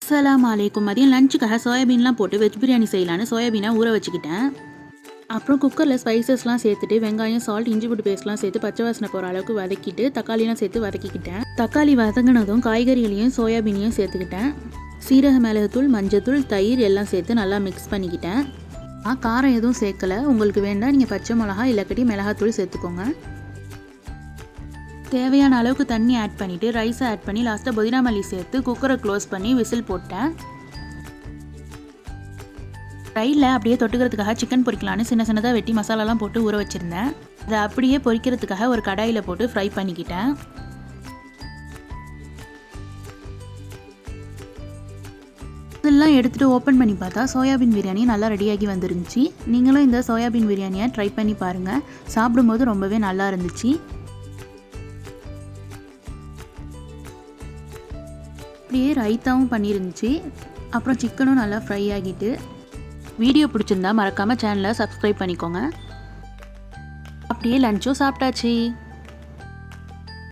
அஸ்ஸலாமு அலைக்கும். மதியம் லஞ்சுக்காக சோயாபீன்லாம் போட்டு வெஜ் பிரியாணி செய்யலான்னு சோயாபீனை ஊற வச்சுக்கிட்டேன். அப்புறம் குக்கரில் ஸ்பைசஸ்லாம் சேர்த்துட்டு வெங்காயம், சால்ட், இஞ்சி பூண்டு பேஸ்ட்லாம் சேர்த்து பச்சை வாசனை போகிற அளவுக்கு வதக்கிட்டு தக்காளிலாம் சேர்த்து வதக்கிக்கிட்டேன். தக்காளி வதங்கினதும் காய்கறிகளையும் சோயாபீனையும் சேர்த்துக்கிட்டேன். சீரக மிளகுத்தூள், மஞ்சத்தூள், தயிர் எல்லாம் சேர்த்து நல்லா மிக்ஸ் பண்ணிக்கிட்டேன். காரம் எதுவும் சேர்க்கலை. உங்களுக்கு வேண்டாம் நீங்கள் பச்சை மிளகா இல்லக்கட்டி மிளகாத்தூள் சேர்த்துக்கோங்க. தேவையான அளவுக்கு தண்ணி ஆட் பண்ணிவிட்டு ரைஸை ஆட் பண்ணி லாஸ்ட்டாக புதினா மல்லி சேர்த்து குக்கரை க்ளோஸ் பண்ணி விசில் போட்டேன். ஃப்ரையில் அப்படியே தொட்டுக்கிறதுக்காக சிக்கன் பொரிக்கலான்னு சின்னதாக வெட்டி மசாலாலாம் போட்டு ஊற வச்சுருந்தேன். அதை அப்படியே பொரிக்கிறதுக்காக ஒரு கடாயில் போட்டு ஃப்ரை பண்ணிக்கிட்டேன். இதெல்லாம் எடுத்துகிட்டு ஓப்பன் பண்ணி பார்த்தா சோயாபீன் பிரியாணி நல்லா ரெடியாகி வந்துருந்துச்சு. நீங்களும் இந்த சோயாபீன் பிரியாணியை ட்ரை பண்ணி பாருங்கள். சாப்பிடும்போது ரொம்பவே நல்லா இருந்துச்சு. அப்படியே ரைத்தாவும் பண்ணியிருந்துச்சு. அப்புறம் சிக்கனும் நல்லா ஃப்ரை ஆகிட்டு. வீடியோ பிடிச்சிருந்தா மறக்காமல் சேனலை சப்ஸ்கிரைப் பண்ணிக்கோங்க. அப்படியே லஞ்சும் சாப்பிட்டாச்சு.